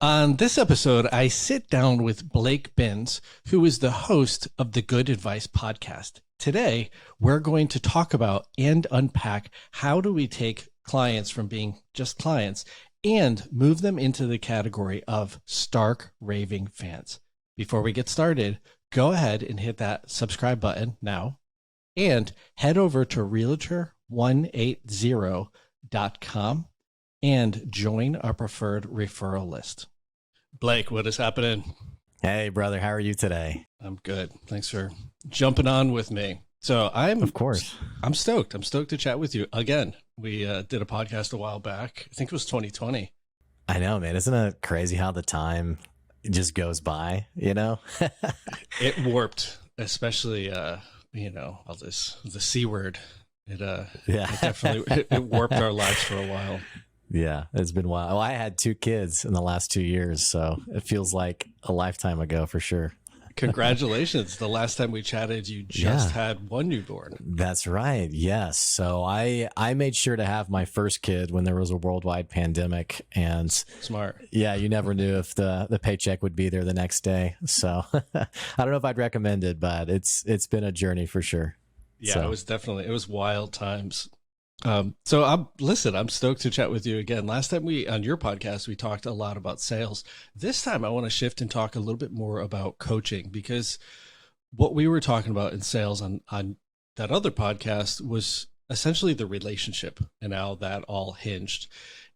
On this episode, I sit down with Blake Binns, who is the host of the Good Advice podcast. Today, we're going to talk about and unpack how do we take clients from being just clients and move them into the category of stark raving fans. Before we get started, go ahead and hit that subscribe button now and head over to Realtor180.com and join our preferred referral list. Blake, what is happening? Hey, brother. How are you today? I'm good. Thanks for jumping on with me. So I'm stoked. I'm stoked to chat with you again. We did a podcast a while back. I think it was 2020. I know, man. Isn't it crazy how the time just goes by, you know? It warped, especially, the C word. It definitely it warped our lives for a while. Yeah, it's been a while. Well, I had 2 kids in the last 2 years, so it feels like a lifetime ago for sure. Congratulations. The last time we chatted, you just had 1 newborn. That's right. Yes. So I made sure to have my first kid when there was a worldwide pandemic, and smart. Yeah, you never knew if the paycheck would be there the next day. So I don't know if I'd recommend it, but it's been a journey for sure. Yeah, so. It was wild times. I'm stoked to chat with you again. Last time on your podcast, we talked a lot about sales. This time I want to shift and talk a little bit more about coaching, because what we were talking about in sales on that other podcast was essentially the relationship and how that all hinged.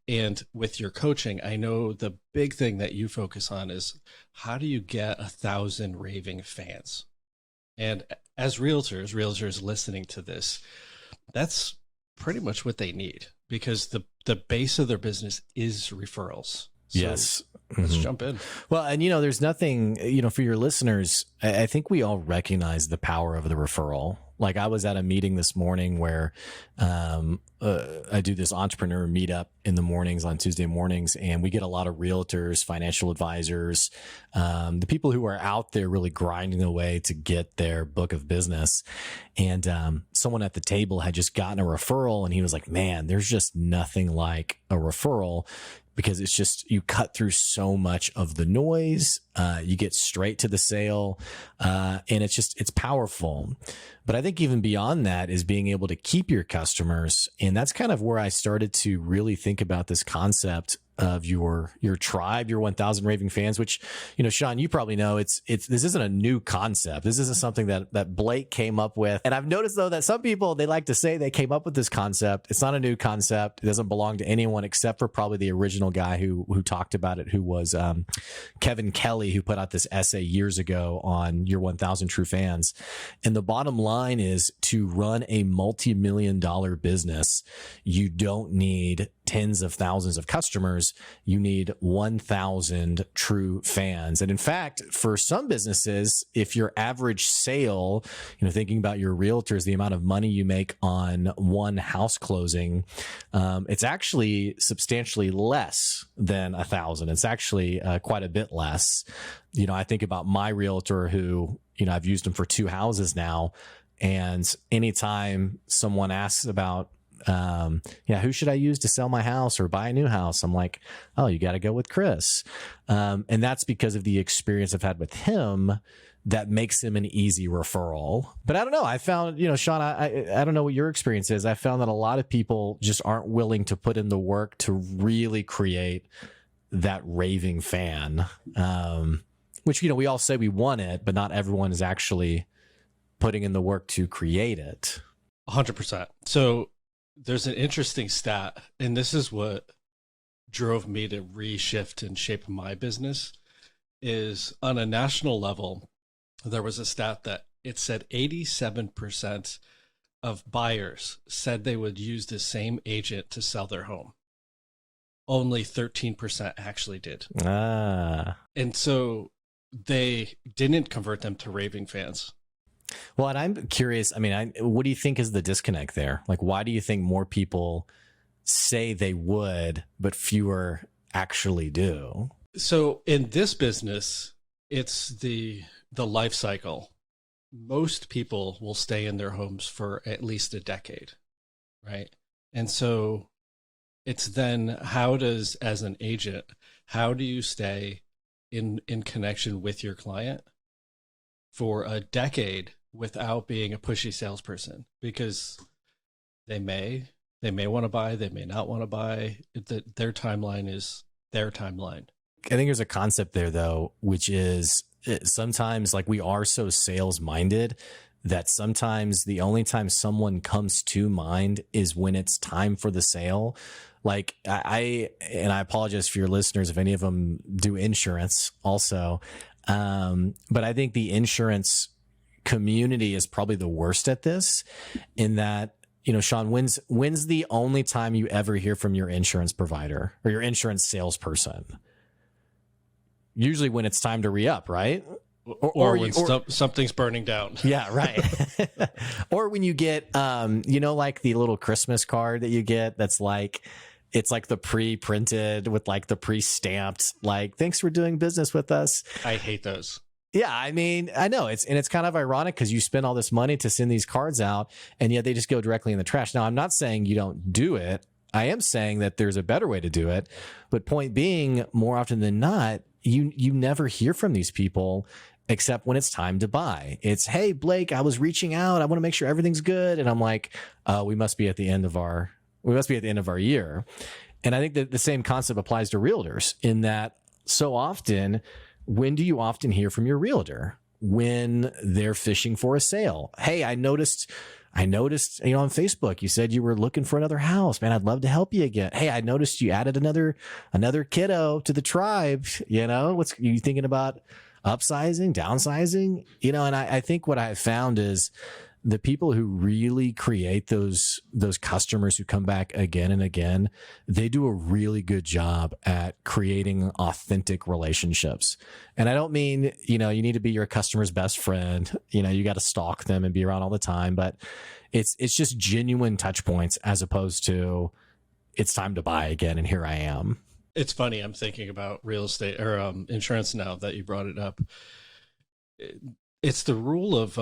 And with your coaching, I know the big thing that you focus on is how do you get 1,000 raving fans? And as realtors listening to this, that's pretty much what they need, because the base of their business is referrals. So yes. Let's jump in. Well, and there's nothing, for your listeners, I think we all recognize the power of the referral. Like I was at a meeting this morning where I do this entrepreneur meetup in the mornings on Tuesday mornings, and we get a lot of realtors, financial advisors, the people who are out there really grinding away to get their book of business. And someone at the table had just gotten a referral, and he was like, man, there's just nothing like a referral, because it's just, you cut through so much of the noise, you get straight to the sale, and it's powerful. But I think even beyond that is being able to keep your customers. And that's kind of where I started to really think about this concept of your tribe, your 1,000 raving fans, which, Shawn, you probably know this isn't a new concept. This isn't something that Blake came up with. And I've noticed though that some people, they like to say they came up with this concept. It's not a new concept. It doesn't belong to anyone except for probably the original guy who talked about it, who was Kevin Kelly, who put out this essay years ago on your 1,000 true fans. And the bottom line is, to run a multi-million-dollar business, you don't need tens of thousands of customers. You need 1,000 true fans. And in fact, for some businesses, if your average sale, thinking about your realtors, the amount of money you make on one house closing, it's actually substantially less than 1,000. It's actually quite a bit less. I think about my realtor who, I've used him for 2 houses now. And anytime someone asks about, who should I use to sell my house or buy a new house, I'm like, oh, you got to go with Chris. And that's because of the experience I've had with him that makes him an easy referral. But I don't know. I found, Shawn, I don't know what your experience is. I found that a lot of people just aren't willing to put in the work to really create that raving fan, which, we all say we want it, but not everyone is actually putting in the work to create it. 100%. So there's an interesting stat, and this is what drove me to reshift and shape my business, is on a national level, there was a stat that it said 87% of buyers said they would use the same agent to sell their home. Only 13% actually did. And so they didn't convert them to raving fans. Well, and I'm curious, what do you think is the disconnect there? Like, why do you think more people say they would, but fewer actually do? So in this business, it's the life cycle. Most people will stay in their homes for at least a decade, right? And so it's then, how does, as an agent, how do you stay in connection with your client for a decade without being a pushy salesperson? Because they may want to buy, they may not want to buy. Their timeline is their timeline. I think there's a concept there though, which is sometimes like we are so sales minded that sometimes the only time someone comes to mind is when it's time for the sale. Like I apologize for your listeners if any of them do insurance also. But I think the insurance community is probably the worst at this, in that, you know, Shawn, when's the only time you ever hear from your insurance provider or your insurance salesperson? Usually when it's time to re-up, right? Or when something's burning down. Yeah, right. Or when you get, you know, like the little Christmas card that you get that's like, it's like the pre-printed with like the pre-stamped, like, thanks for doing business with us. I hate those. Yeah, I mean, I know it's kind of ironic because you spend all this money to send these cards out and yet they just go directly in the trash. Now, I'm not saying you don't do it. I am saying that there's a better way to do it. But point being, more often than not, you never hear from these people except when it's time to buy. It's, hey, Blake, I was reaching out. I want to make sure everything's good. And I'm like, we must be at the end of our year. And I think that the same concept applies to realtors, in that so often, when do you often hear from your realtor? When they're fishing for a sale. Hey, I noticed, you know, on Facebook, you said you were looking for another house, man. I'd love to help you again. Hey, I noticed you added another kiddo to the tribe. You know, what's you thinking about? Upsizing, downsizing, you know? And I think what I've found is the people who really create those customers who come back again and again, they do a really good job at creating authentic relationships. And I don't mean, you know, you need to be your customer's best friend. You know, you got to stalk them and be around all the time, but it's just genuine touch points, as opposed to it's time to buy again and here I am. It's funny. I'm thinking about real estate or insurance now that you brought it up. It's the rule of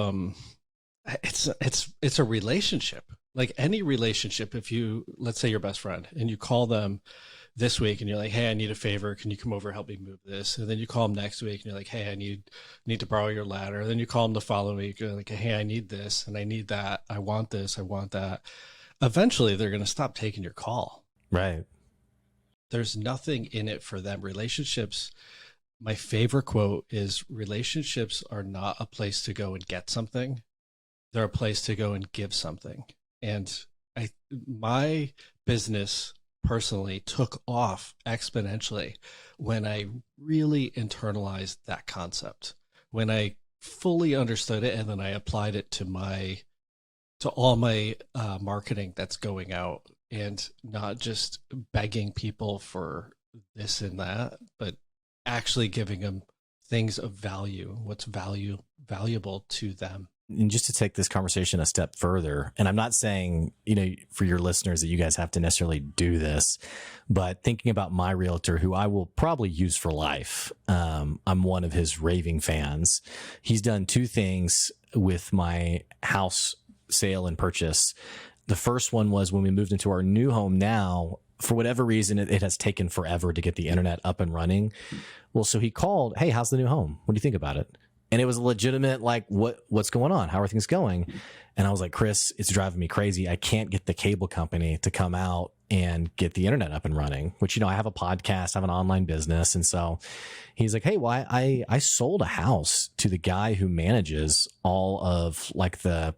it's a relationship. Like any relationship, if you, let's say your best friend and you call them this week and you're like, hey, I need a favor. Can you come over, help me move this? And then you call them next week and you're like, hey, I need to borrow your ladder. And then you call them the following week. You're like, hey, I need this and I need that. I want this. I want that. Eventually they're going to stop taking your call. Right. There's nothing in it for them. Relationships, my favorite quote is, relationships are not a place to go and get something. They're a place to go and give something. And my business personally took off exponentially when I really internalized that concept, when I fully understood it, and then I applied it to all my marketing that's going out. And not just begging people for this and that, but actually giving them things of value, what's valuable to them. And just to take this conversation a step further, and I'm not saying, you know, for your listeners that you guys have to necessarily do this, but thinking about my realtor, who I will probably use for life. I'm one of his raving fans. He's done two things with my house sale and purchase. The first one was when we moved into our new home now, for whatever reason, it has taken forever to get the internet up and running. Well, so he called, hey, how's the new home? What do you think about it? And it was legitimate, like, what's going on? How are things going? And I was like, Chris, it's driving me crazy. I can't get the cable company to come out and get the internet up and running, which, you know, I have a podcast, I have an online business. And so he's like, hey, well, I sold a house to the guy who manages all of like the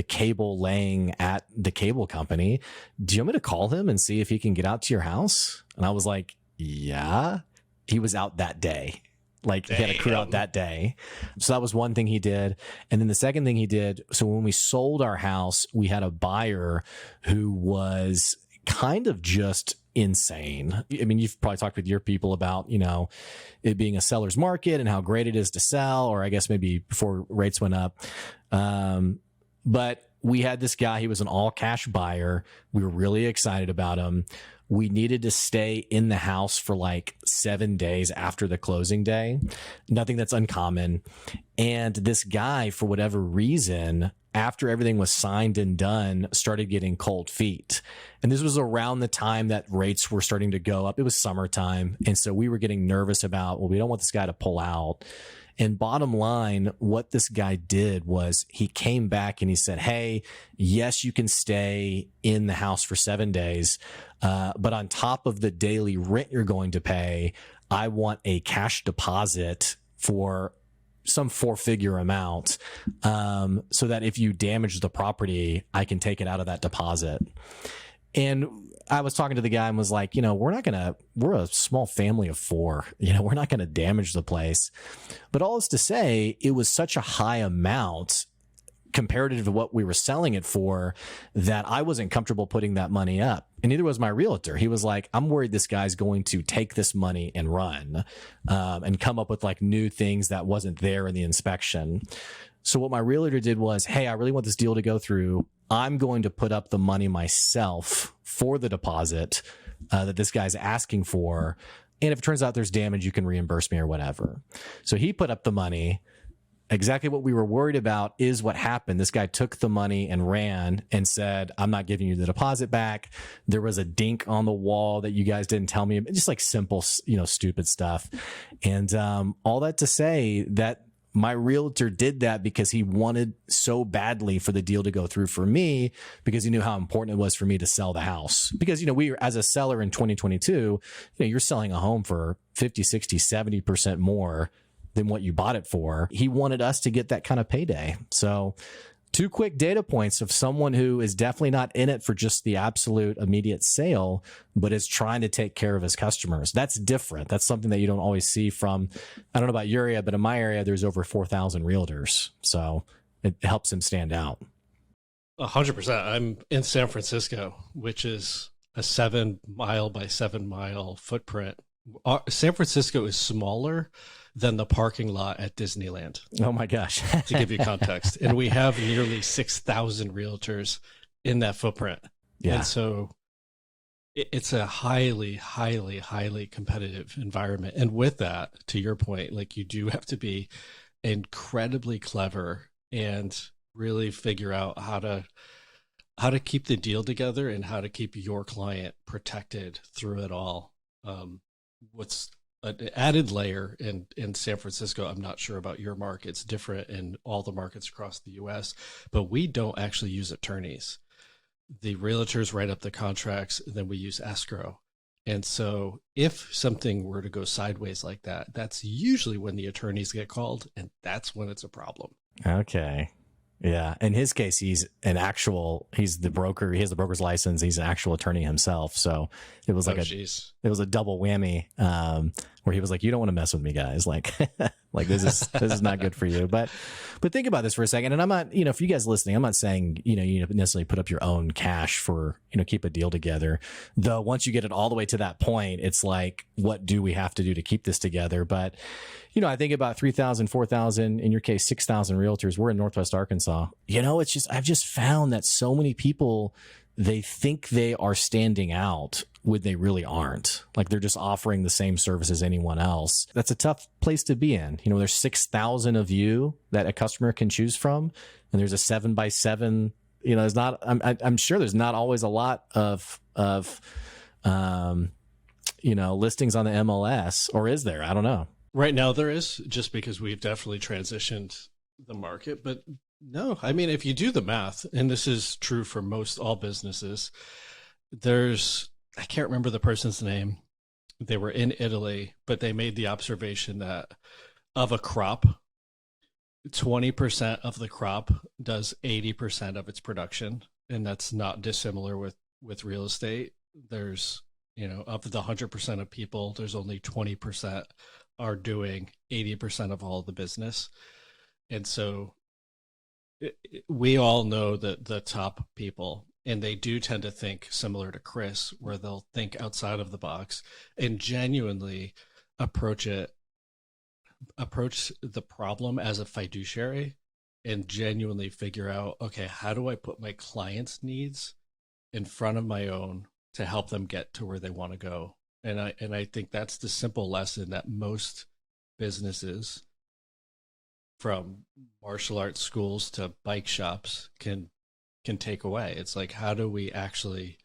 cable laying at the cable company. Do you want me to call him and see if he can get out to your house? And I was like, yeah. He was out that day. Like, he had a crew out that day. So that was one thing he did. And then the second thing he did, so when we sold our house, we had a buyer who was kind of just insane. I mean, you've probably talked with your people about, you know, it being a seller's market and how great it is to sell, or I guess maybe before rates went up. But we had this guy, he was an all cash buyer. We were really excited about him. We needed to stay in the house for like 7 days after the closing day. Nothing that's uncommon. And this guy, for whatever reason, after everything was signed and done, started getting cold feet. And this was around the time that rates were starting to go up. It was summertime. And so we were getting nervous about, well, we don't want this guy to pull out. And bottom line, what this guy did was he came back and he said, hey, yes, you can stay in the house for 7 days. But on top of the daily rent you're going to pay, I want a cash deposit for some 4-figure amount, so that if you damage the property, I can take it out of that deposit. And I was talking to the guy and was like, we're a small family of 4, we're not going to damage the place. But all is to say, it was such a high amount comparative to what we were selling it for that I wasn't comfortable putting that money up. And neither was my realtor. He was like, I'm worried this guy's going to take this money and run, and come up with like new things that wasn't there in the inspection. So what my realtor did was, hey, I really want this deal to go through. I'm going to put up the money myself for the deposit that this guy's asking for. And if it turns out there's damage, you can reimburse me or whatever. So he put up the money. Exactly what we were worried about is what happened. This guy took the money and ran and said, I'm not giving you the deposit back. There was a dink on the wall that you guys didn't tell me. Just like simple, stupid stuff. And all that to say that my realtor did that because he wanted so badly for the deal to go through for me, because he knew how important it was for me to sell the house. Because, we, as a seller in 2022, you're selling a home for 50, 60, 70% more than what you bought it for. He wanted us to get that kind of payday. So 2 quick data points of someone who is definitely not in it for just the absolute immediate sale, but is trying to take care of his customers. That's different. That's something that you don't always see from, I don't know about your area, but in my area, there's over 4,000 realtors. So it helps him stand out. 100%. I'm in San Francisco, which is a 7 mile by 7 mile footprint. San Francisco is smaller than the parking lot at Disneyland. Oh my gosh. To give you context. And we have nearly 6,000 realtors in that footprint. Yeah. And so it's a highly, highly, highly competitive environment. And with that, to your point, like, you do have to be incredibly clever and really figure out how to keep the deal together and how to keep your client protected through it all. What's an added layer in San Francisco, I'm not sure about your market, it's different in all the markets across the US, but we don't actually use attorneys. The realtors write up the contracts, and then we use escrow. And so if something were to go sideways like that, that's usually when the attorneys get called, and that's when it's a problem. Okay. Yeah. In his case, he's the broker. He has the broker's license. He's an actual attorney himself. So it was like it was a double whammy, where he was like, you don't want to mess with me, guys. Like, this is not good for you. But think about this for a second. And I'm not, for you guys listening, I'm not saying, you necessarily put up your own cash for, keep a deal together. Though once you get it all the way to that point, it's like, what do we have to do to keep this together? But, I think about 3,000, 4,000, in your case, 6,000 realtors. We're in Northwest Arkansas. I've just found that so many people, they think they are standing out when they really aren't. Like, they're just offering the same service as anyone else. That's a tough place to be in. there's 6,000 of you that a customer can choose from, and there's a 7 by 7. There's not. I'm sure there's not always a lot of listings on the MLS, or is there? I don't know. Right now there is, just because we've definitely transitioned the market. But no, I mean, if you do the math, and this is true for most all businesses, I can't remember the person's name. They were in Italy, but they made the observation that of a crop, 20% of the crop does 80% of its production. And that's not dissimilar with real estate. There's, of the 100% of people, there's only 20% are doing 80% of all the business. And so we all know that the top people, and they do tend to think similar to Chris, where they'll think outside of the box and genuinely approach the problem as a fiduciary, and genuinely figure out, okay, how do I put my clients' needs in front of my own to help them get to where they want to go? And I think that's the simple lesson that most businesses from martial arts schools to bike shops can take away. It's like, how do we actually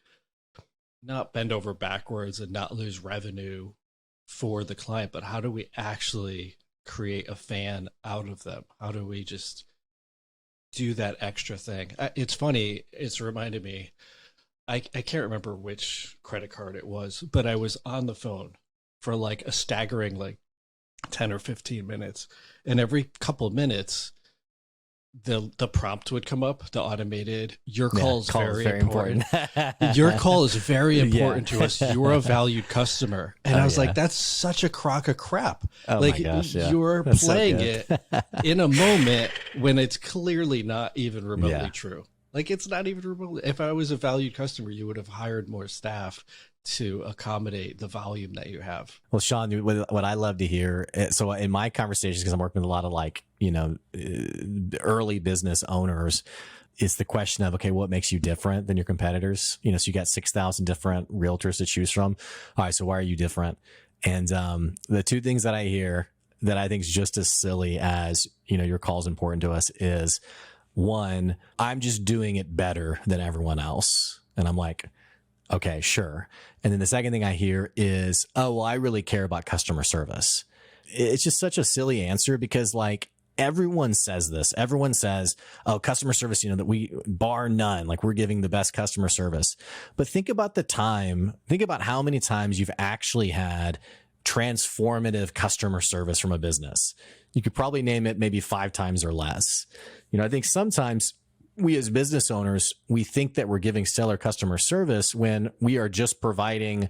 not bend over backwards and not lose revenue for the client, but how do we actually create a fan out of them? How do we just do that extra thing? It's funny. It's reminded me, I can't remember which credit card it was, but I was on the phone for like a staggering like 10 or 15 minutes. And every couple of minutes, the prompt would come up, the automated, your call is very important. Your call is very important to us. You're a valued customer. And I was like, that's such a crock of crap. Like, my gosh, you're that's playing so it in a moment when it's clearly not even remotely true. Like, it's not even remotely. If I was a valued customer, you would have hired more staff to accommodate the volume that you have. Well, Shawn, what I love to hear, so in my conversations, because I'm working with a lot of like, early business owners, it's the question of, okay, what makes you different than your competitors? So you got 6,000 different realtors to choose from. All right, so why are you different? And the two things that I hear that I think is just as silly as, your call is important to us is, one, I'm just doing it better than everyone else. And I'm like, okay, sure. And then the second thing I hear is, oh, well, I really care about customer service. It's just such a silly answer because like everyone says this. Everyone says, oh, customer service, that we bar none, like we're giving the best customer service. But think about how many times you've actually had transformative customer service from a business. You could probably name it maybe 5 times or less. I think sometimes we as business owners, we think that we're giving stellar customer service when we are just providing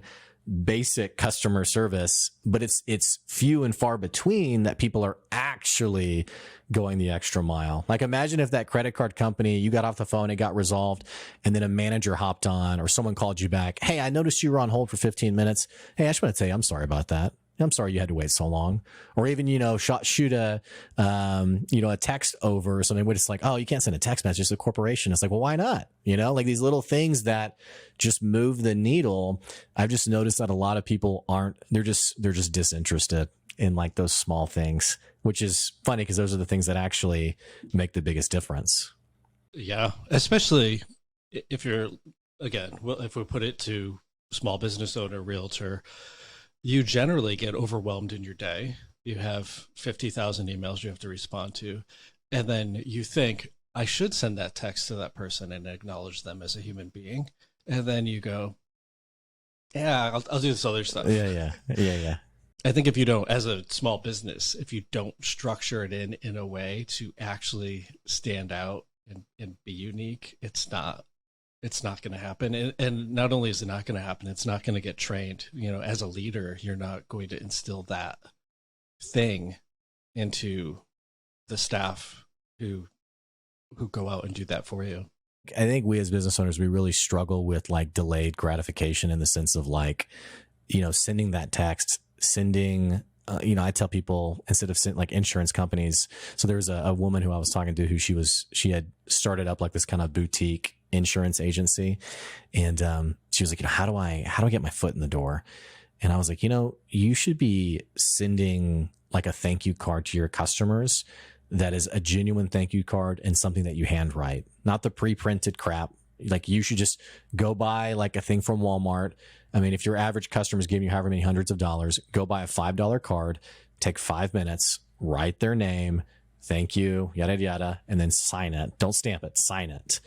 basic customer service, but it's few and far between that people are actually going the extra mile. Like imagine if that credit card company, you got off the phone, it got resolved, and then a manager hopped on or someone called you back. Hey, I noticed you were on hold for 15 minutes. Hey, I just want to tell you, I'm sorry about that. I'm sorry you had to wait so long. Or even, shoot a text over or something where it's like, oh, you can't send a text message to a corporation. It's like, well, why not? Like these little things that just move the needle. I've just noticed that a lot of people they're just disinterested in like those small things, which is funny because those are the things that actually make the biggest difference. Yeah. Especially if you're, again, well, if we put it to small business owner, realtor, you generally get overwhelmed in your day. You have 50,000 emails you have to respond to. And then you think, I should send that text to that person and acknowledge them as a human being. And then you go, yeah, I'll do this other stuff. Yeah. I think if you don't, as a small business, if you don't structure it in a way to actually stand out and be unique, it's not going to happen. And not only is it not going to happen, it's not going to get trained. As a leader, you're not going to instill that thing into the staff who go out and do that for you. I think we as business owners, we really struggle with like delayed gratification in the sense of like, sending that text, I tell people instead of like insurance companies. So there's a woman who I was talking to who she had started up like this kind of boutique insurance agency. And, she was like, how do I get my foot in the door? And I was like, you should be sending like a thank you card to your customers that is a genuine thank you card and something that you handwrite, not the pre-printed crap. Like you should just go buy like a thing from Walmart. I mean, if your average customer is giving you however many hundreds of dollars, go buy a $5 card, take 5 minutes, write their name, thank you, yada, yada, and then sign it. Don't stamp it, sign it.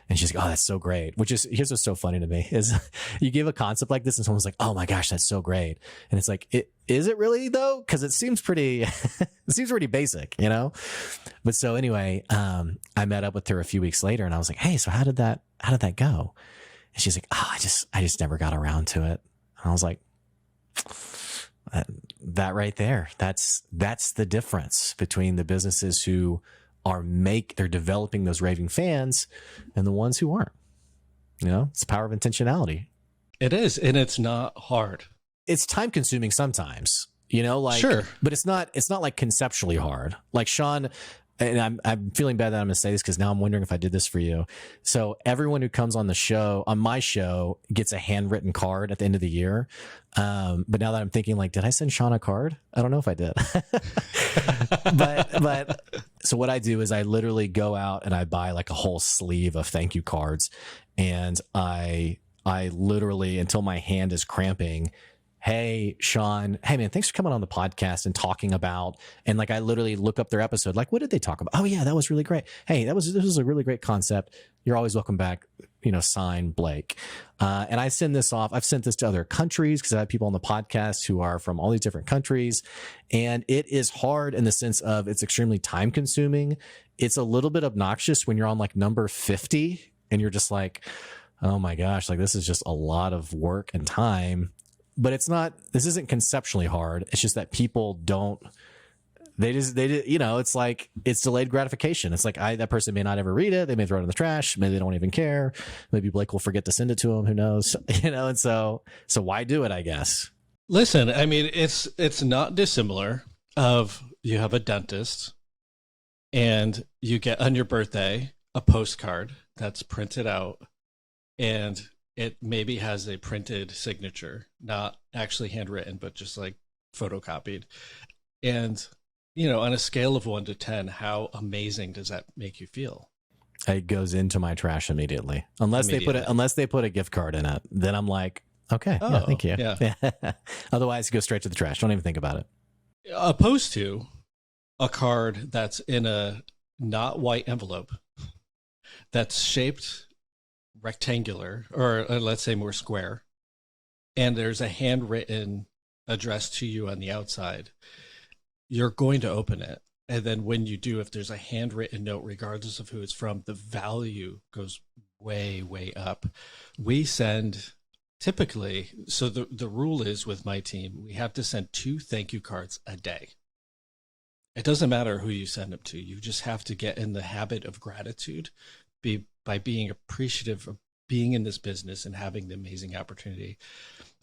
And she's like, oh, that's so great. Here's what's so funny to me is you give a concept like this and someone's like, oh my gosh, that's so great. And it's like, is it really though? Cause it seems pretty, basic, But so anyway, I met up with her a few weeks later and I was like, hey, so how did that go? And she's like, oh, I just never got around to it. And I was like, that right there, that's the difference between the businesses who they're developing those raving fans and the ones who aren't. It's the power of intentionality. It is, and it's not hard. It's time consuming sometimes, sure, but it's not like conceptually hard. Like Shawn, and I'm feeling bad that I'm going to say this because now I'm wondering if I did this for you. So everyone who comes on my show gets a handwritten card at the end of the year. But now that I'm thinking like, did I send Shawn a card? I don't know if I did, but So what I do is I literally go out and I buy like a whole sleeve of thank you cards, and I literally, until my hand is cramping, hey, Shawn, hey man, thanks for coming on the podcast and talking about, and like I literally look up their episode, like, what did they talk about? Oh yeah, that was really great. Hey, this was a really great concept. You're always welcome back. Sign Blake. And I send this off. I've sent this to other countries because I have people on the podcast who are from all these different countries. And it is hard in the sense of it's extremely time consuming. It's a little bit obnoxious when you're on like number 50 and you're just like, oh my gosh, like this is just a lot of work and time. But this isn't conceptually hard. It's just that people don't, it's like, it's delayed gratification. It's like, that person may not ever read it. They may throw it in the trash. Maybe they don't even care. Maybe Blake will forget to send it to him. Who knows? And so why do it, I guess? Listen, I mean, it's not dissimilar of you have a dentist and you get on your birthday a postcard that's printed out and it maybe has a printed signature, not actually handwritten, but just like photocopied. And on a scale of 1 to 10, how amazing does that make you feel? It goes into my trash immediately. Unless they put a gift card in it, then I'm like, okay, yeah, thank you. Yeah. Otherwise, go straight to the trash. Don't even think about it. Opposed to a card that's in a not white envelope, that's shaped rectangular, or let's say more square, and there's a handwritten address to you on the outside. You're going to open it. And then when you do, if there's a handwritten note, regardless of who it's from, the value goes way, way up. We send typically, so the rule is with my team, we have to send 2 thank you cards a day. It doesn't matter who you send them to. You just have to get in the habit of gratitude by being appreciative of being in this business and having the amazing opportunity.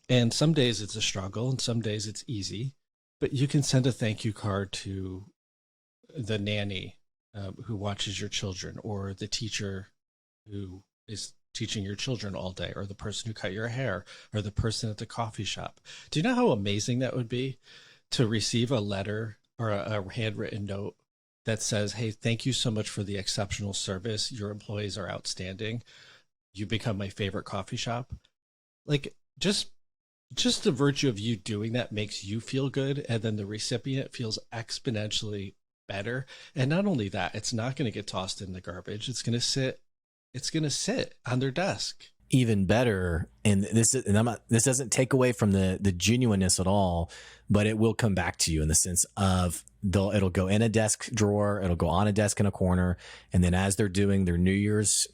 And some days it's a struggle and some days it's easy. But you can send a thank you card to the nanny who watches your children, or the teacher who is teaching your children all day, or the person who cut your hair, or the person at the coffee shop. Do you know how amazing that would be to receive a letter or a handwritten note that says, hey, thank you so much for the exceptional service. Your employees are outstanding. You become my favorite coffee shop. Like just the virtue of you doing that makes you feel good, and then the recipient feels exponentially better. And not only that, it's not going to get tossed in the garbage. It's going to sit on their desk. Even better, and this doesn't take away from the genuineness at all, but it will come back to you in the sense of it'll go in a desk drawer, it'll go on a desk in a corner, and then as they're doing their New Year's,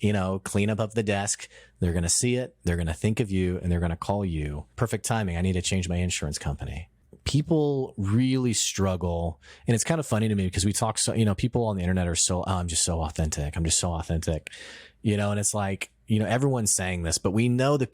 cleanup of the desk, they're going to see it, they're going to think of you, and they're going to call you. Perfect timing. I need to change my insurance company. People really struggle, and it's kind of funny to me because we talk people on the internet are so, I'm just so authentic. I'm just so authentic, and it's like, everyone's saying this, but we know the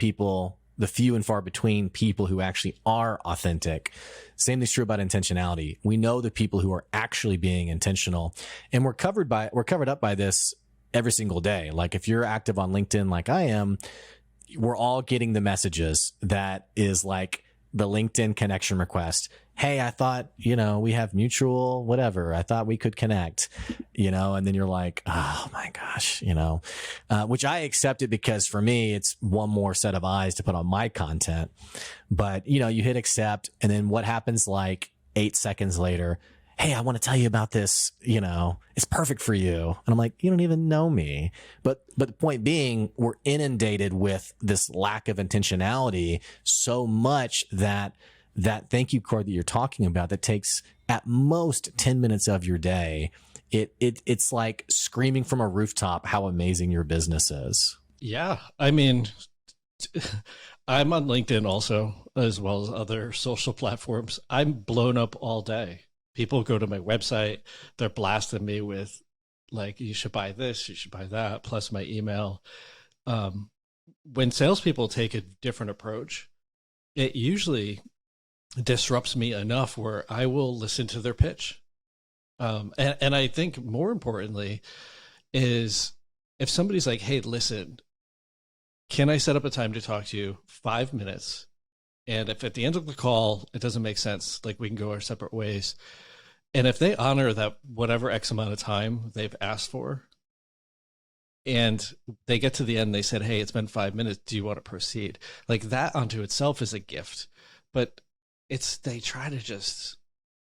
few and far between people who actually are authentic. Same is true about intentionality. We know the people who are actually being intentional, and we're covered up by this every single day. Like if you're active on LinkedIn, like I am, we're all getting the messages that is like the LinkedIn connection request. Hey, I thought, we have mutual, whatever. I thought we could connect, and then you're like, oh my gosh, which I accept it because for me, it's one more set of eyes to put on my content. But, you hit accept, and then what happens like 8 seconds later? Hey, I want to tell you about this, it's perfect for you. And I'm like, you don't even know me. But the point being, we're inundated with this lack of intentionality so much that thank you card that you're talking about that takes at most 10 minutes of your day, it's like screaming from a rooftop how amazing your business is. Yeah. I mean, I'm on LinkedIn also, as well as other social platforms. I'm blown up all day. People go to my website, they're blasting me with like, you should buy this, you should buy that, plus my email. When salespeople take a different approach, it usually disrupts me enough where I will listen to their pitch. And I think more importantly is if somebody's like, hey, listen, can I set up a time to talk to you 5 minutes? And if at the end of the call, it doesn't make sense, like we can go our separate ways. And if they honor that whatever X amount of time they've asked for, and they get to the end, they said, hey, it's been 5 minutes. Do you want to proceed? Like that unto itself is a gift. But they try to just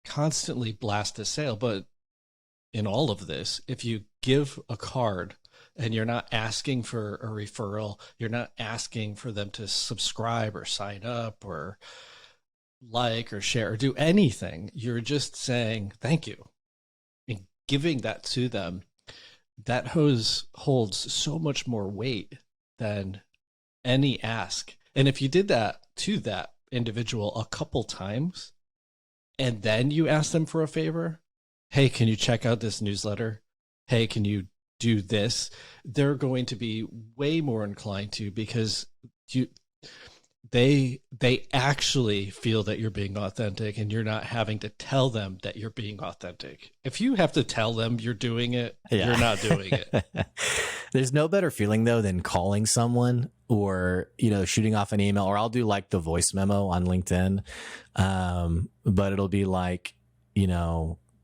constantly blast the sale. But in all of this, if you give a card and you're not asking for a referral, you're not asking for them to subscribe or sign up or like or share or do anything, you're just saying thank you and giving that to them. That holds so much more weight than any ask. And if you did that to that individual a couple times and then you ask them for a favor, hey, can you check out this newsletter? Hey, can you do this? They're going to be way more inclined to, because they actually feel that you're being authentic and you're not having to tell them that you're being authentic. If you have to tell them you're doing it, You're not doing it. There's no better feeling though than calling someone or, shooting off an email, or I'll do like the voice memo on LinkedIn. But it'll be like,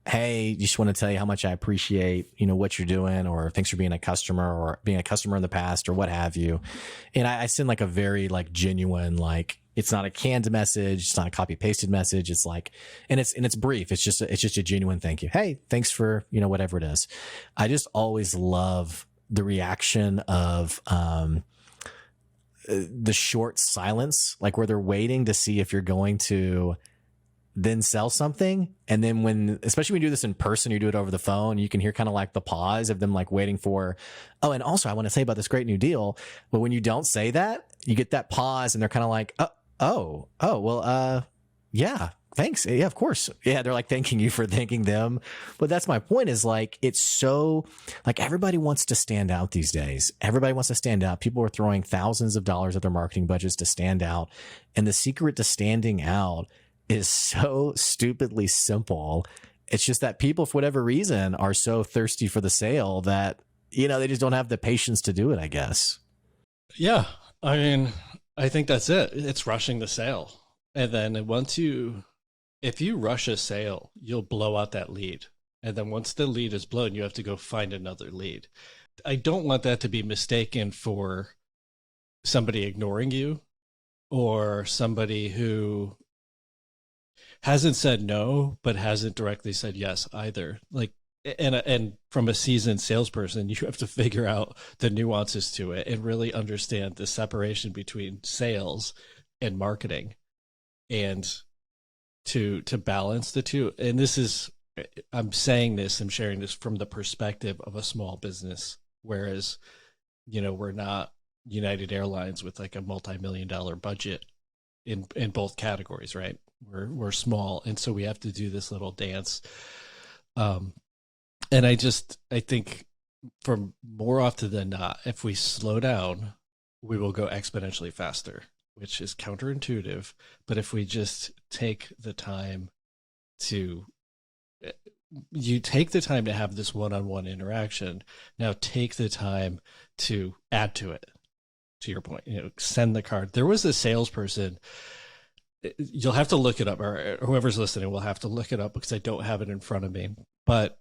hey, just want to tell you how much I appreciate, what you're doing, or thanks for being a customer or being a customer in the past or what have you. And I send like a very like genuine, like it's not a canned message. It's not a copy pasted message. It's like, and it's brief. It's just a genuine thank you. Hey, thanks for, whatever it is. I just always love the reaction of, the short silence, like where they're waiting to see if you're going to then sell something. And then especially when you do this in person, you do it over the phone, you can hear kind of like the pause of them like waiting for, oh, and also I want to say about this great new deal. But when you don't say that, you get that pause and they're kind of like, well, yeah, thanks. Yeah, of course. Yeah. They're like thanking you for thanking them. But that's my point, is like, it's so like everybody wants to stand out these days. Everybody wants to stand out. People are throwing thousands of dollars at their marketing budgets to stand out. And the secret to standing out is so stupidly simple. It's just that people, for whatever reason, are so thirsty for the sale that, they just don't have the patience to do it, I guess. Yeah. I mean, I think that's it. It's rushing the sale. And then if you rush a sale, you'll blow out that lead. And then once the lead is blown, you have to go find another lead. I don't want that to be mistaken for somebody ignoring you or somebody who hasn't said no, but hasn't directly said yes either. Like, and from a seasoned salesperson, you have to figure out the nuances to it and really understand the separation between sales and marketing, and to balance the two. And I'm sharing this from the perspective of a small business, whereas, we're not United Airlines with like a multi-million-dollar budget in both categories, right? We're small, and so we have to do this little dance. And I think for more often than not, if we slow down, we will go exponentially faster, which is counterintuitive. But if we just take the time to have this one-on-one interaction, now take the time to add to it. To your point, send the card. There was a salesperson. You'll have to look it up, or whoever's listening will have to look it up because I don't have it in front of me. But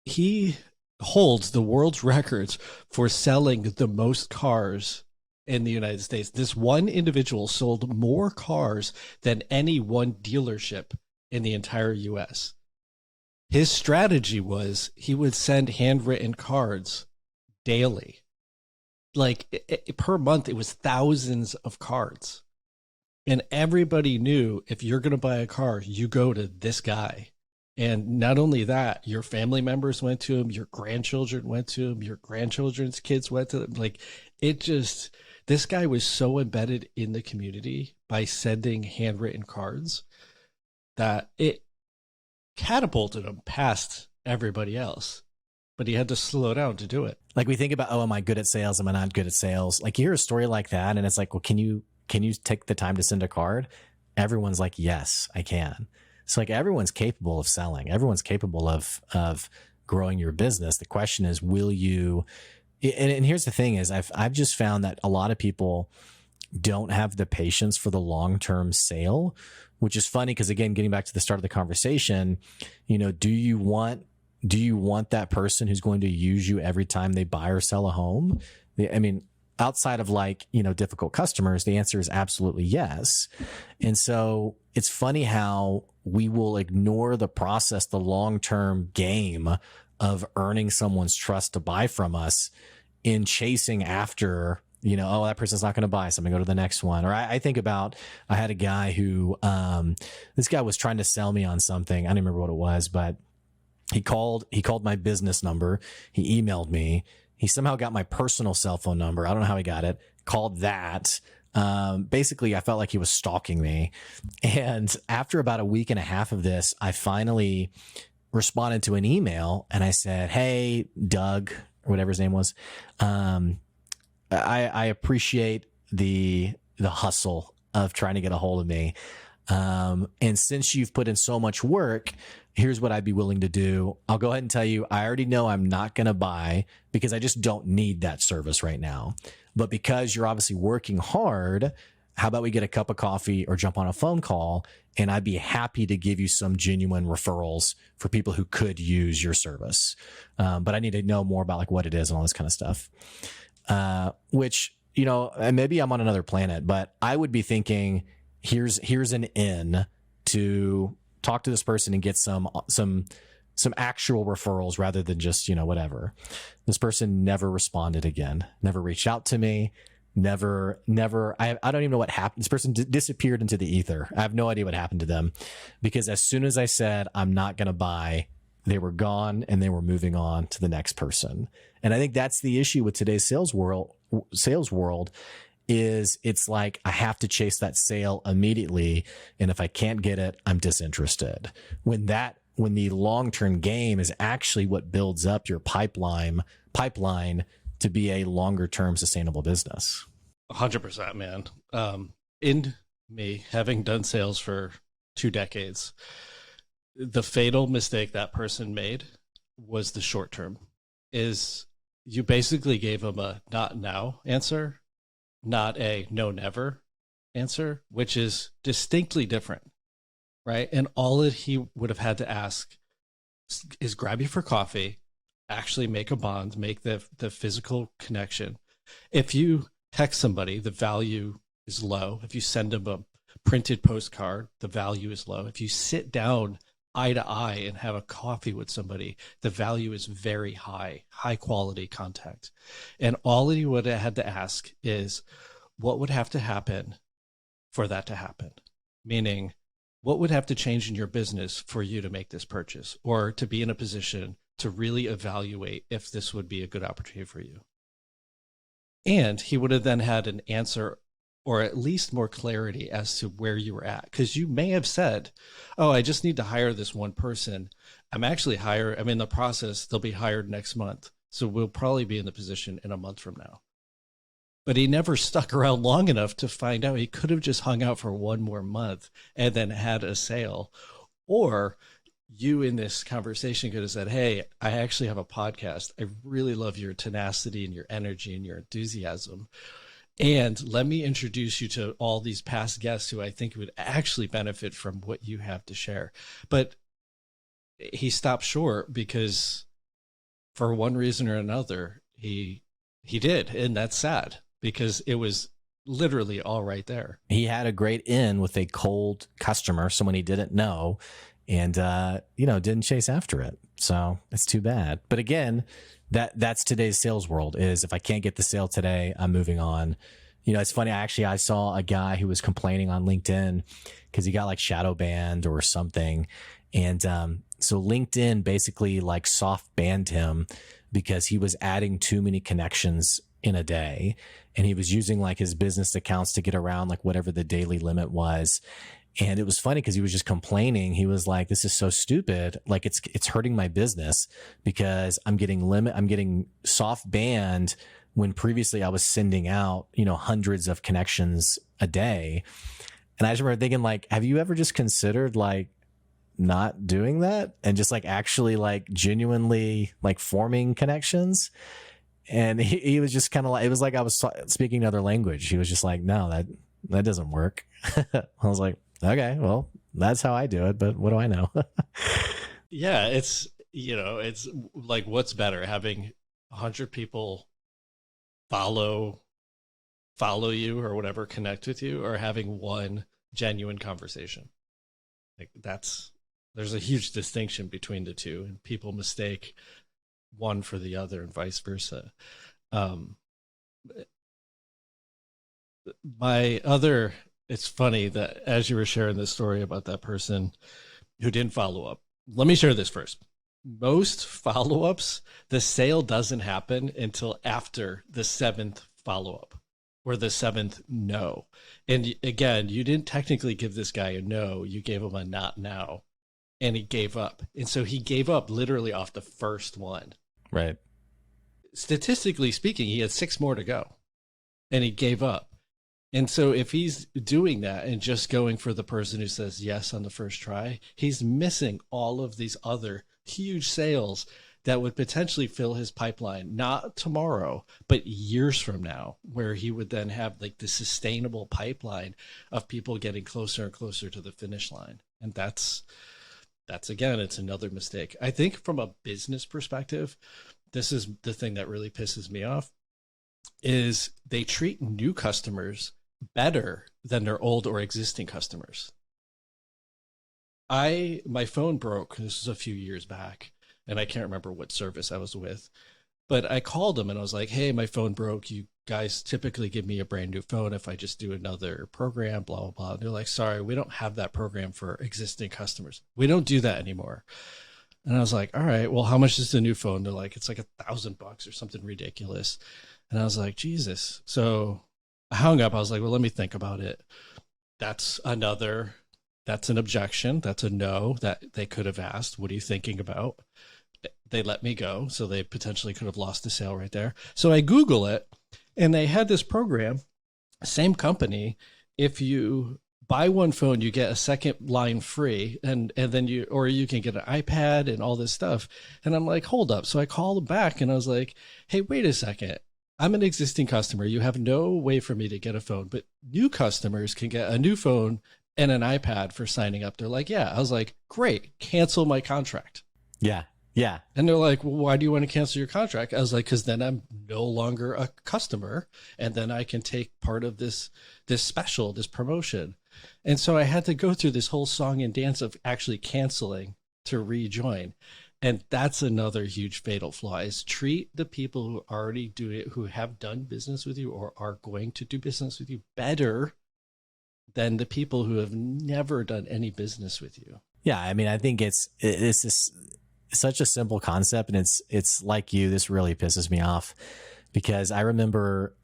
he holds the world's records for selling the most cars in the United States. This one individual sold more cars than any one dealership in the entire US. His strategy was he would send handwritten cards daily. Like per month, it was thousands of cards. And everybody knew, if you're going to buy a car, you go to this guy. And not only that, your family members went to him, your grandchildren went to him, your grandchildren's kids went to him. Like this guy was so embedded in the community by sending handwritten cards that it catapulted him past everybody else. But he had to slow down to do it. Like we think about, oh, am I good at sales? Am I not good at sales? Like you hear a story like that and it's like, well, can you take the time to send a card? Everyone's like, yes, I can. So like everyone's capable of selling. Everyone's capable of growing your business. The question is, will you, and here's the thing is I've just found that a lot of people don't have the patience for the long-term sale, which is funny because, again, getting back to the start of the conversation, do you want that person who's going to use you every time they buy or sell a home? I mean, outside of difficult customers, the answer is absolutely yes. And so it's funny how we will ignore the process, the long-term game of earning someone's trust to buy from us in chasing after, oh, that person's not going to buy, so I'm going to go to the next one. Or I think about, I had a guy who, this guy was trying to sell me on something. I don't remember what it was, but he called my business number. He emailed me. He somehow got my personal cell phone number. I don't know how he got it. Called that. Basically, I felt like he was stalking me. And after about a week and a half of this, I finally responded to an email and I said, "Hey, Doug," or whatever his name was. I appreciate the hustle of trying to get a hold of me. And since you've put in so much work, here's what I'd be willing to do. I'll go ahead and tell you, I already know I'm not going to buy because I just don't need that service right now. But because you're obviously working hard, how about we get a cup of coffee or jump on a phone call, and I'd be happy to give you some genuine referrals for people who could use your service. But I need to know more about what it is and all this kind of stuff. Which, and maybe I'm on another planet, but I would be thinking, here's an in to talk to this person and get some actual referrals rather than just, whatever. This person never responded again, never reached out to me, never, I don't even know what happened. This person disappeared into the ether. I have no idea what happened to them, because as soon as I said, I'm not going to buy, they were gone and they were moving on to the next person. And I think that's the issue with today's sales world is it's like, I have to chase that sale immediately. And if I can't get it, I'm disinterested. When the long-term game is actually what builds up your pipeline to be a longer-term sustainable business. 100%, man. In me, having done sales for 2 decades, the fatal mistake that person made was the short term. Is you basically gave them a not now answer, not a no never answer, which is distinctly different, right? And all that he would have had to ask is grab you for coffee, actually make a bond, make the physical connection. If you text somebody, the value is low. If you send them a printed postcard, the value is low. If you sit down eye to eye and have a coffee with somebody, the value is very high quality contact. And all that he would have had to ask is, what would have to happen for that to happen? Meaning, what would have to change in your business for you to make this purchase, or to be in a position to really evaluate if this would be a good opportunity for you? And he would have then had an answer, or at least more clarity as to where you were at. Because you may have said, oh, I just need to hire this one person. I'm in the process. They'll be hired next month. So we'll probably be in the position in a month from now. But he never stuck around long enough to find out. He could have just hung out for one more month and then had a sale. Or you in this conversation could have said, hey, I actually have a podcast. I really love your tenacity and your energy and your enthusiasm. And let me introduce you to all these past guests who I think would actually benefit from what you have to share. But he stopped short because for one reason or another, he did. And that's sad because it was literally all right there. He had a great in with a cold customer, someone he didn't know, and, didn't chase after it. So it's too bad. But again, that's today's sales world is, if I can't get the sale today, I'm moving on. It's funny. I saw a guy who was complaining on LinkedIn because he got shadow banned or something. And, so LinkedIn basically soft banned him because he was adding too many connections in a day. And he was using his business accounts to get around whatever the daily limit was. And it was funny because he was just complaining. He was like, this is so stupid. It's hurting my business because I'm getting soft banned when previously I was sending out, hundreds of connections a day. And I just remember thinking have you ever just considered not doing that and just actually genuinely forming connections? And he was just kind of like, it was like I was speaking another language. He was just like, no, that doesn't work. I was like, okay, well, that's how I do it, but what do I know? Yeah, it's like, what's better, having 100 people follow you or whatever, connect with you, or having one genuine conversation? Like, there's a huge distinction between the two, and people mistake one for the other and vice versa. It's funny that as you were sharing this story about that person who didn't follow up, let me share this first. Most follow-ups, the sale doesn't happen until after the 7th follow-up or the 7th no. And again, you didn't technically give this guy a no, you gave him a not now, and he gave up. And so he gave up literally off the first one. Right. Statistically speaking, he had 6 more to go, and he gave up. And so if he's doing that and just going for the person who says yes on the first try, he's missing all of these other huge sales that would potentially fill his pipeline, not tomorrow, but years from now, where he would then have like the sustainable pipeline of people getting closer and closer to the finish line. And that's again, it's another mistake. I think from a business perspective, this is the thing that really pisses me off, is they treat new customers better than their old or existing customers. My phone broke. This was a few years back, and I can't remember what service I was with, but I called them and I was like, hey, my phone broke. You guys typically give me a brand new phone if I just do another program, blah, blah, blah. And they're like, sorry, we don't have that program for existing customers. We don't do that anymore. And I was like, all right, well, how much is the new phone? They're like, it's like $1,000 or something ridiculous. And I was like, Jesus. So I hung up. I was like, well, let me think about it. That's an objection. That's a no that they could have asked. What are you thinking about? They let me go. So they potentially could have lost the sale right there. So I Google it, and they had this program, same company. If you buy one phone, you get a second line free, and then you can get an iPad and all this stuff. And I'm like, hold up. So I called back and I was like, hey, wait a second. I'm an existing customer. You have no way for me to get a phone, but new customers can get a new phone and an iPad for signing up. They're like, yeah. I was like, great, cancel my contract. Yeah. Yeah. And they're like, well, why do you want to cancel your contract? I was like, because then I'm no longer a customer, and then I can take part of this special, this promotion. And so I had to go through this whole song and dance of actually canceling to rejoin. And that's another huge fatal flaw, is treat the people who already do it, who have done business with you or are going to do business with you, better than the people who have never done any business with you. Yeah. I mean, I think it's just such a simple concept, and it's like this really pisses me off, because I remember,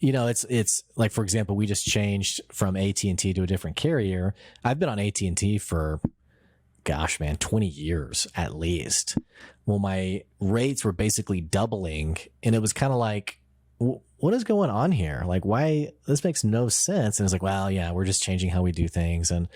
it's like, for example, we just changed from AT&T to a different carrier. I've been on AT&T for, 20 years at least. Well, my rates were basically doubling, and it was kind of like, what is going on here? Like, why? This makes no sense. And it's like, well, yeah, we're just changing how we do things. And I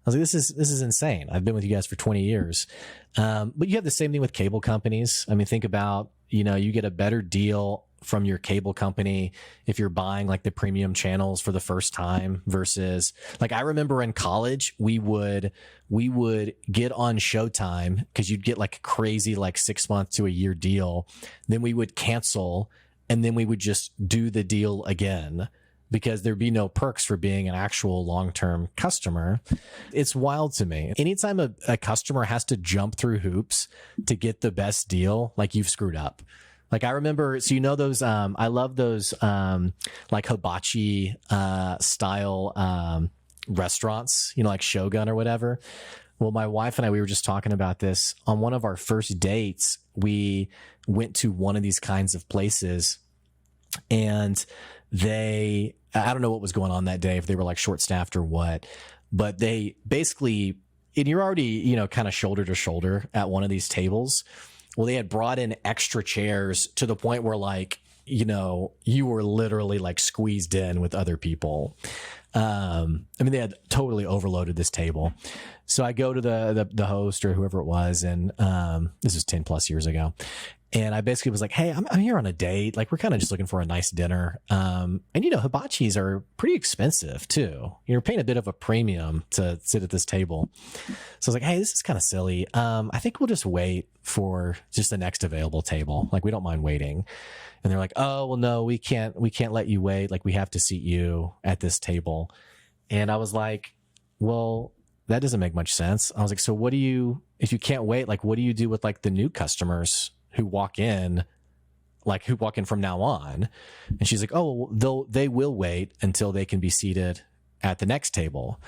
was like, this is insane. I've been with you guys for 20 years. But you have the same thing with cable companies. I mean, think about, you get a better deal from your cable company if you're buying like the premium channels for the first time versus, like, I remember in college, we would get on Showtime because you'd get like a crazy, like 6 month to a year deal. Then we would cancel, and then we would just do the deal again, because there'd be no perks for being an actual long-term customer. It's wild to me. Anytime a customer has to jump through hoops to get the best deal, like, you've screwed up. Like, I remember, so those, I love those, like hibachi, style, restaurants, like Shogun or whatever. Well, my wife and I, we were just talking about this on one of our first dates. We went to one of these kinds of places, and I don't know what was going on that day, if they were like short staffed or what, but they basically, and you're already, kind of shoulder to shoulder at one of these tables. Well, they had brought in extra chairs to the point where, like, you were literally like squeezed in with other people. I mean, they had totally overloaded this table. So I go to the host or whoever it was, and this was 10 plus years ago, And I basically was like, hey, I'm here on a date. Like, we're kind of just looking for a nice dinner. And, you know, hibachis are pretty expensive too. You're paying a bit of a premium to sit at this table. So I was like, hey, this is kind of silly. I think we'll just wait for just the next available table. Like, we don't mind waiting. And they're like, oh, well, no, we can't let you wait. Like, we have to seat you at this table. And I was like, well, that doesn't make much sense. I was like, so if you can't wait, like, what do you do with like the new customers who walk in from now on? And she's like, oh, they will wait until they can be seated at the next table.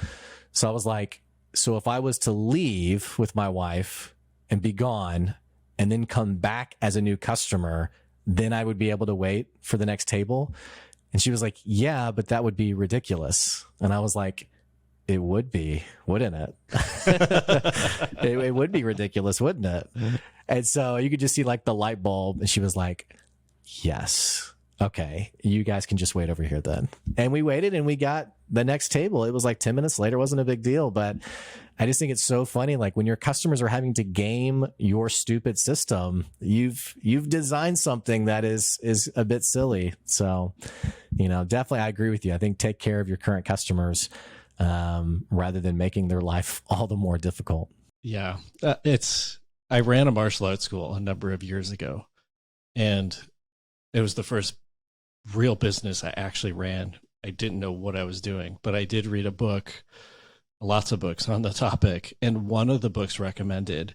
So I was like, so if I was to leave with my wife and be gone and then come back as a new customer, then I would be able to wait for the next table. And she was like, yeah, but that would be ridiculous. And I was like, it would be, wouldn't it? It would be ridiculous, wouldn't it? And so you could just see like the light bulb. And she was like, yes, okay, you guys can just wait over here then. And we waited and we got the next table. It was like 10 minutes later. It wasn't a big deal, but I just think it's so funny. Like, when your customers are having to game your stupid system, you've designed something that is a bit silly. So, you know, definitely I agree with you. I think take care of your current customers rather than making their life all the more difficult. Yeah. I ran a martial arts school a number of years ago, and it was the first real business I actually ran. I didn't know what I was doing, but I did read a book, lots of books on the topic. And one of the books recommended,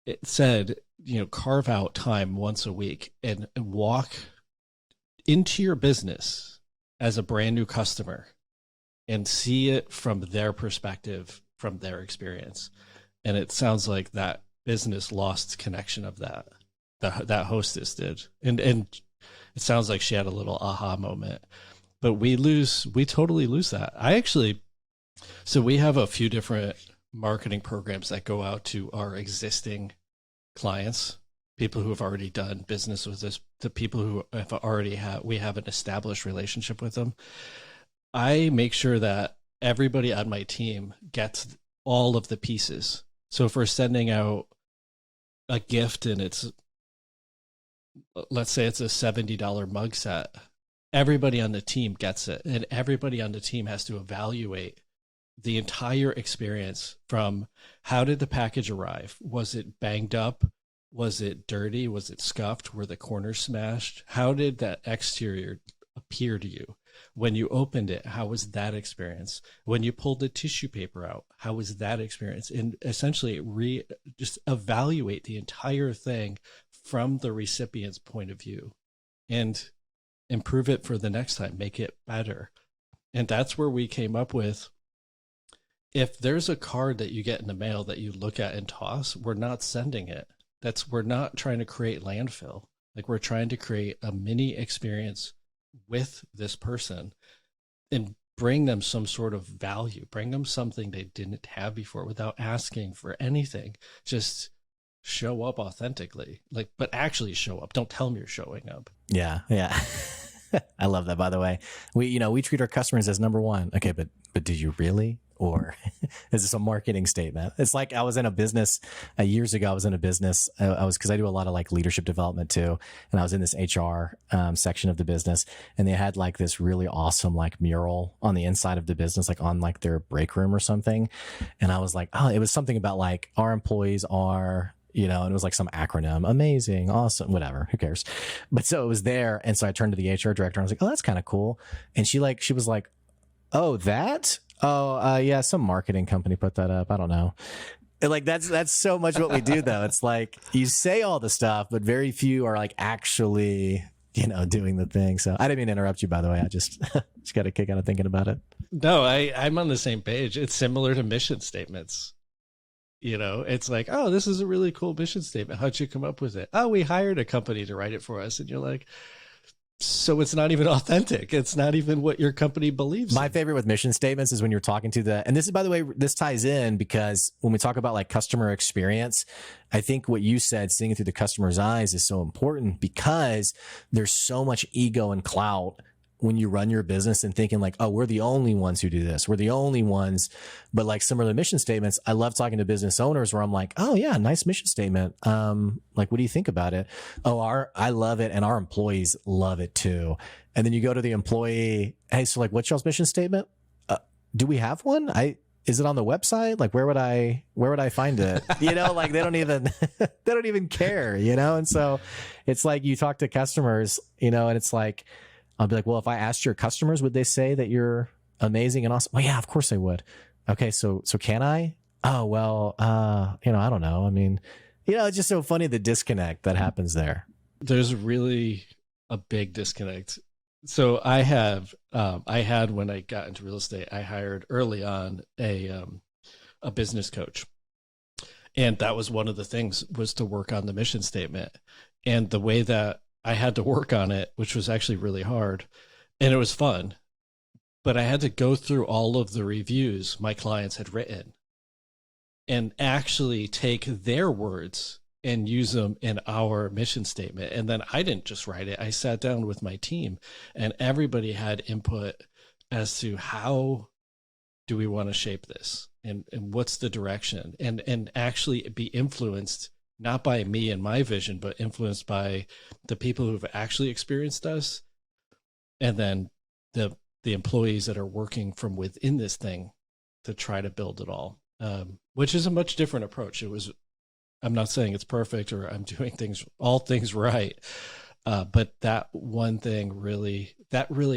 it said, you know, carve out time once a week and walk into your business as a brand new customer and see it from their perspective, from their experience. And it sounds like that business lost connection of that hostess did. And it sounds like she had a little aha moment, but we totally lose that. So we have a few different marketing programs that go out to our existing clients, people who have already done business with us, to people who we have an established relationship with them. I make sure that everybody on my team gets all of the pieces. So if we're sending out a gift and let's say it's a $70 mug set, everybody on the team gets it. And everybody on the team has to evaluate the entire experience, from how did the package arrive? Was it banged up? Was it dirty? Was it scuffed? Were the corners smashed? How did that exterior appear to you? When you opened it, how was that experience? When you pulled the tissue paper out, how was that experience? And essentially just evaluate the entire thing from the recipient's point of view and improve it for the next time, make it better. And that's where we came up with, if there's a card that you get in the mail that you look at and toss, we're not sending it. We're not trying to create landfill. Like, we're trying to create a mini experience with this person and bring them some sort of value, bring them something they didn't have before without asking for anything. Just show up authentically, but actually show up. Don't tell them you're showing up. Yeah. Yeah. I love that, by the way. We treat our customers as number one. Okay, but do you really? Or is this a marketing statement? It's like, I was in a business years ago. I was in a business. Because I do a lot of like leadership development too. And I was in this HR section of the business, and they had like this really awesome like mural on the inside of the business, like on like their break room or something. And I was like, oh, it was something about like, our employees are, and it was like some acronym, amazing, awesome, whatever, who cares? But so it was there. And so I turned to the HR director and I was like, oh, that's kind of cool. And she was like, oh, that? Oh, yeah, some marketing company put that up. I don't know. And like, that's so much what we do though. It's like, you say all the stuff, but very few are like actually, doing the thing. So I didn't mean to interrupt you, by the way. I just got a kick out of thinking about it. No, I'm on the same page. It's similar to mission statements. It's like, oh, this is a really cool mission statement. How'd you come up with it? Oh, we hired a company to write it for us. And you're like, so it's not even authentic. It's not even what your company believes. My favorite with mission statements is when you're talking to and this is, by the way, this ties in because when we talk about like customer experience, I think what you said, seeing it through the customer's eyes, is so important because there's so much ego and clout when you run your business and thinking like, oh, we're the only ones who do this. We're the only ones. But like similar to mission statements, I love talking to business owners where I'm like, oh yeah, nice mission statement. Like, what do you think about it? Oh, I love it. And our employees love it too. And then you go to the employee, hey, so like, what's y'all's mission statement? Do we have one? Is it on the website? Like, where would I find it? Like they don't even care, And so it's like you talk to customers, and it's like, I'll be like, well, if I asked your customers, would they say that you're amazing and awesome? Well, yeah, of course they would. Okay. So can I? Oh, well, I don't know. I mean, it's just so funny, the disconnect that happens there. There's really a big disconnect. So I had when I got into real estate, I hired early on a business coach. And that was one of the things, was to work on the mission statement. And the way that I had to work on it, which was actually really hard, and it was fun, but I had to go through all of the reviews my clients had written and actually take their words and use them in our mission statement. And then I didn't just write it. I sat down with my team and everybody had input as to how do we want to shape this, and what's the direction, and actually be influenced not by me and my vision, but influenced by the people who've actually experienced us. And then the employees that are working from within this thing to try to build it all, which is a much different approach. I'm not saying it's perfect or I'm doing all things right. But that one thing really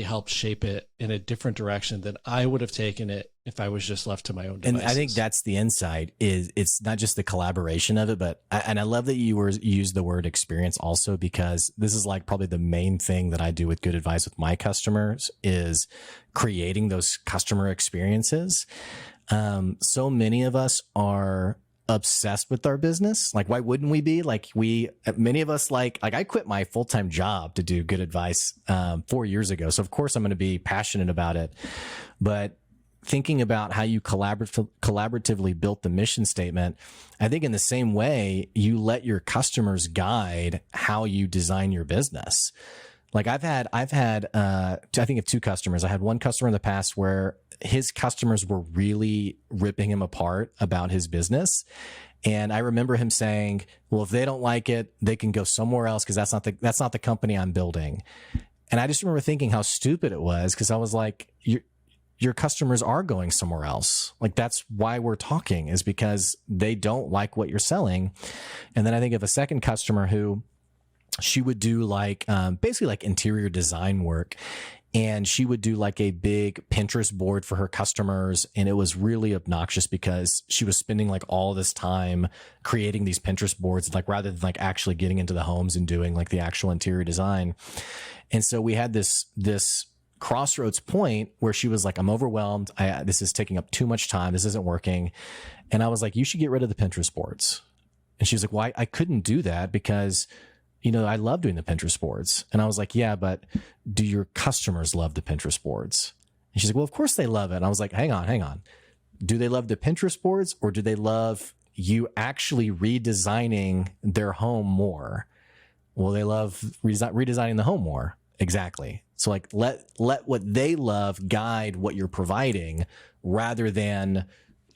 helped shape it in a different direction than I would have taken it if I was just left to my own devices. And I think that's the insight, is it's not just the collaboration of it, but I love that you used the word experience also, because this is like probably the main thing that I do with good advice with my customers, is creating those customer experiences. So many of us are obsessed with our business. Like, why wouldn't we be? Like, many of us, like I quit my full-time job to do good advice 4 years ago. So of course I'm going to be passionate about it. But thinking about how you collaboratively built the mission statement, I think in the same way, you let your customers guide how you design your business. Like I've had I think of 2 customers. I had one customer in the past where his customers were really ripping him apart about his business. And I remember him saying, well, if they don't like it, they can go somewhere else, because that's not the company I'm building. And I just remember thinking how stupid it was, because I was like, your customers are going somewhere else. Like, that's why we're talking, is because they don't like what you're selling. And then I think of a second customer who, she would do like basically like interior design work. And she would do like a big Pinterest board for her customers. And it was really obnoxious because she was spending like all this time creating these Pinterest boards, like rather than like actually getting into the homes and doing like the actual interior design. And so we had this crossroads point where she was like, I'm overwhelmed. This is taking up too much time. This isn't working. And I was like, you should get rid of the Pinterest boards. And she was like, why? I couldn't do that because, I love doing the Pinterest boards. And I was like, yeah, but do your customers love the Pinterest boards? And she's like, well, of course they love it. And I was like, hang on. Do they love the Pinterest boards, or do they love you actually redesigning their home more? Well, they love redesigning the home more. Exactly. So like, let what they love guide what you're providing, rather than,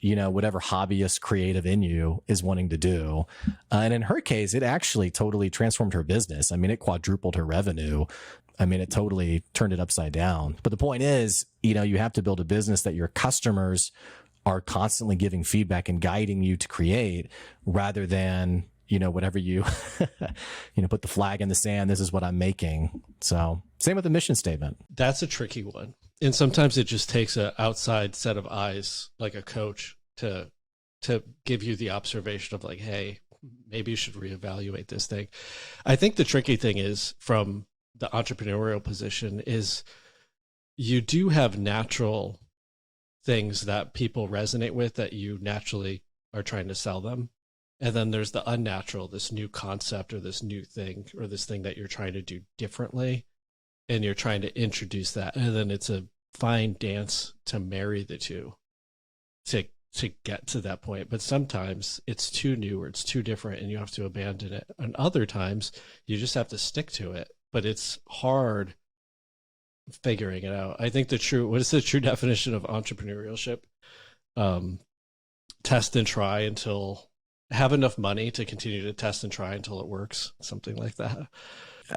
whatever hobbyist creative in you is wanting to do. And in her case, it actually totally transformed her business. I mean, it quadrupled her revenue. I mean, it totally turned it upside down. But the point is, you have to build a business that your customers are constantly giving feedback and guiding you to create, rather than, whatever you, put the flag in the sand. This is what I'm making. So same with the mission statement. That's a tricky one. And sometimes it just takes an outside set of eyes, like a coach, to give you the observation of like, hey, maybe you should reevaluate this thing. I think the tricky thing is, from the entrepreneurial position, is you do have natural things that people resonate with, that you naturally are trying to sell them. And then there's the unnatural, this new concept or this new thing or this thing that you're trying to do differently. And you're trying to introduce that. And then it's a fine dance to marry the two to get to that point. But sometimes it's too new or it's too different and you have to abandon it. And other times you just have to stick to it. But it's hard figuring it out. I think what is the true definition of entrepreneurship? Test and try until have enough money to continue to test and try until it works. Something like that.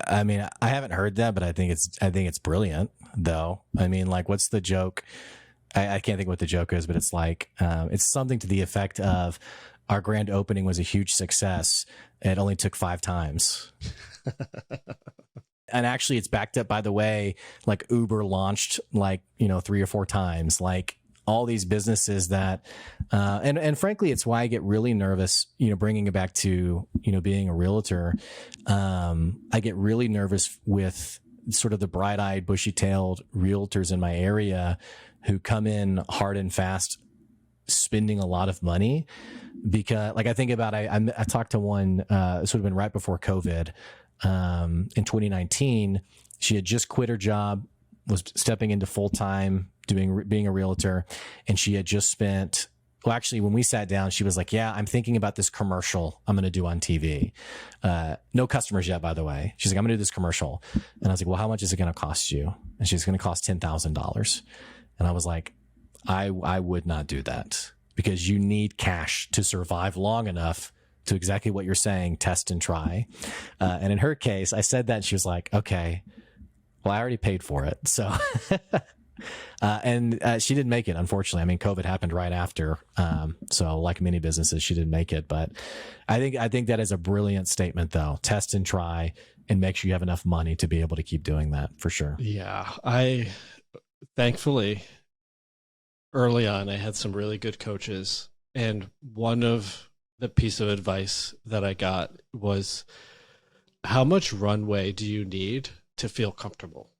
I mean, I haven't heard that, but I think it's brilliant though. I mean, like, what's the joke? I can't think what the joke is, but it's like, it's something to the effect of our grand opening was a huge success. It only took 5 times. And actually it's backed up by the way, like Uber launched like, 3 or 4 times, like all these businesses that, and frankly, it's why I get really nervous, bringing it back to, being a realtor. I get really nervous with sort of the bright-eyed, bushy-tailed realtors in my area who come in hard and fast, spending a lot of money. Because like, I think about, I talked to one, this would have been right before COVID, in 2019. She had just quit her job, was stepping into full-time being a realtor. And she had just spent, well, actually, when we sat down, she was like, yeah, I'm thinking about this commercial I'm going to do on TV. No customers yet, by the way. She's like, I'm going to do this commercial. And I was like, well, how much is it going to cost you? And she's going to cost $10,000. And I was like, I would not do that, because you need cash to survive long enough to exactly what you're saying, test and try. And in her case, I said that and she was like, okay, well, I already paid for it. So, and she didn't make it, unfortunately. I mean, COVID happened right after. So like many businesses, she didn't make it, but I think that is a brilliant statement though. Test and try and make sure you have enough money to be able to keep doing that for sure. Yeah. Thankfully, early on, I had some really good coaches, and one of the piece of advice that I got was, how much runway do you need to feel comfortable?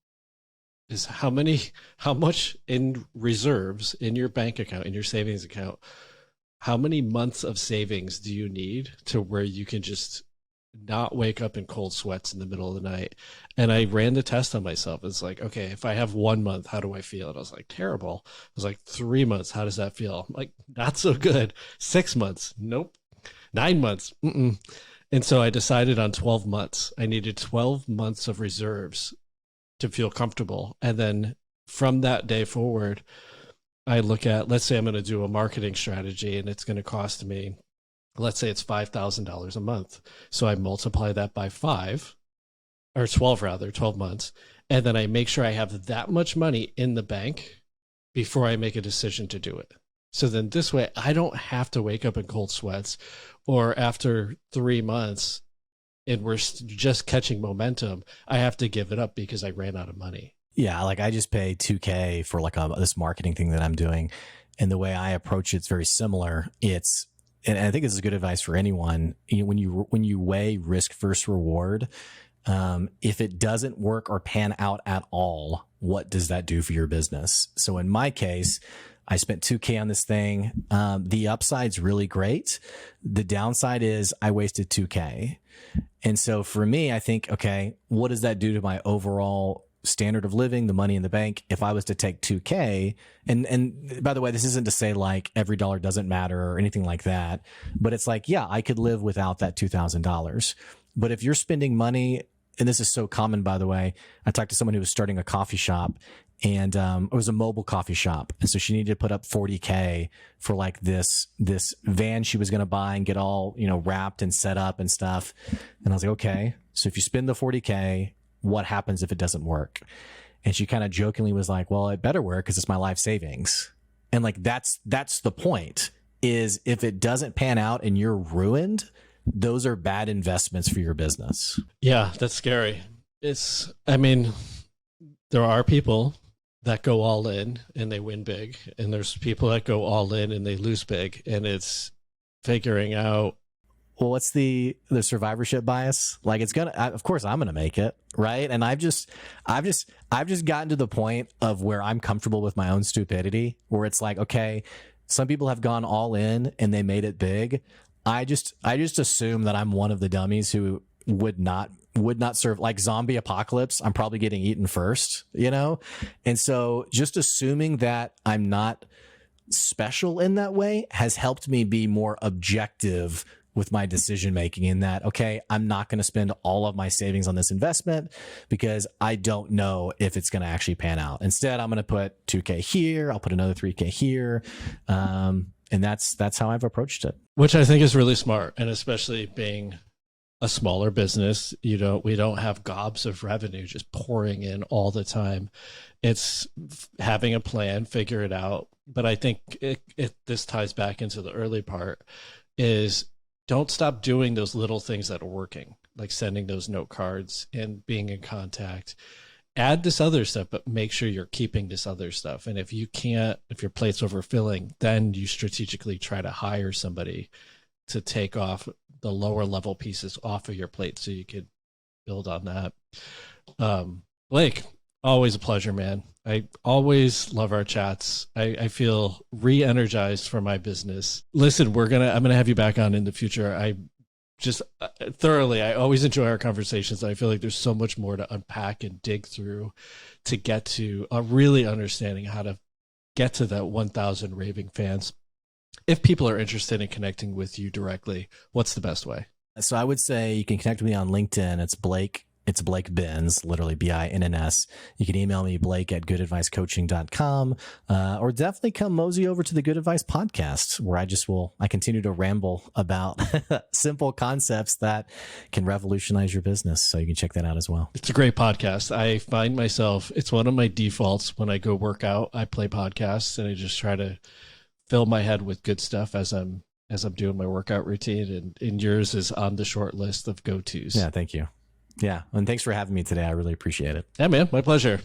Is how much in reserves in your bank account, in your savings account, how many months of savings do you need to where you can just not wake up in cold sweats in the middle of the night? And I ran the test on myself. It's like, okay, if I have 1 month, how do I feel? And I was like, terrible. I was like, 3 months, how does that feel? I'm like, not so good. 6 months, nope. 9 months, mm-mm. And so I decided on 12 months. I needed 12 months of reserves to feel comfortable. And then from that day forward, I look at, let's say I'm going to do a marketing strategy and it's going to cost me, let's say it's $5,000 a month. So I multiply that by 5 or 12 rather, 12 months. And then I make sure I have that much money in the bank before I make a decision to do it. So then this way I don't have to wake up in cold sweats, or after 3 months and we're just catching momentum, I have to give it up because I ran out of money. Yeah. Like I just paid $2,000 for like this marketing thing that I'm doing. And the way I approach it's very similar. And I think this is good advice for anyone. When you weigh risk versus reward, if it doesn't work or pan out at all, what does that do for your business? So in my case, I spent $2,000 on this thing. The upside's really great. The downside is I wasted $2,000. And so for me, I think, okay, what does that do to my overall standard of living, the money in the bank, if I was to take $2,000? And by the way, this isn't to say like every dollar doesn't matter or anything like that, but it's like, yeah, I could live without that $2,000. But if you're spending money, and this is so common, by the way, I talked to someone who was starting a coffee shop, and it was a mobile coffee shop. And so she needed to put up $40,000 for like this van she was going to buy and get all, wrapped and set up and stuff. And I was like, okay, so if you spend the $40,000, what happens if it doesn't work? And she kind of jokingly was like, well, it better work because it's my life savings. And like, that's the point, is if it doesn't pan out and you're ruined, those are bad investments for your business. Yeah, that's scary. There are people that go all in and they win big, and there's people that go all in and they lose big, and it's figuring out. Well, what's the survivorship bias? Like of course I'm going to make it, right? And I've just gotten to the point of where I'm comfortable with my own stupidity, where it's like, okay, some people have gone all in and they made it big. I just assume that I'm one of the dummies who would not serve, like zombie apocalypse. I'm probably getting eaten first, And so just assuming that I'm not special in that way has helped me be more objective with my decision making in that, okay, I'm not going to spend all of my savings on this investment because I don't know if it's going to actually pan out. Instead, I'm going to put $2,000 here. I'll put another $3,000 here. And that's how I've approached it. Which I think is really smart. And especially being a smaller business, we don't have gobs of revenue just pouring in all the time. It's having a plan, figure it out. But I think this ties back into the early part is don't stop doing those little things that are working, like sending those note cards and being in contact. Add this other stuff, but make sure you're keeping this other stuff. And if your plate's overfilling, then you strategically try to hire somebody to take off the lower level pieces off of your plate so you could build on that. Blake, always a pleasure, man. I always love our chats. I feel re-energized for my business. Listen, I'm gonna have you back on in the future. I just I always enjoy our conversations. I feel like there's so much more to unpack and dig through to get to really understanding how to get to that 1,000 raving fans. If people are interested in connecting with you directly, what's the best way? So I would say you can connect with me on LinkedIn. It's Blake Binns, literally BINNS. You can email me, blake@goodadvicecoaching.com, or definitely come mosey over to the Good Advice Podcast, where I continue to ramble about simple concepts that can revolutionize your business. So you can check that out as well. It's a great podcast. I find myself, it's one of my defaults when I go work out. I play podcasts and I just try to fill my head with good stuff as I'm doing my workout routine. And yours is on the short list of go-tos. Yeah, thank you. Yeah. And thanks for having me today. I really appreciate it. Yeah, man. My pleasure.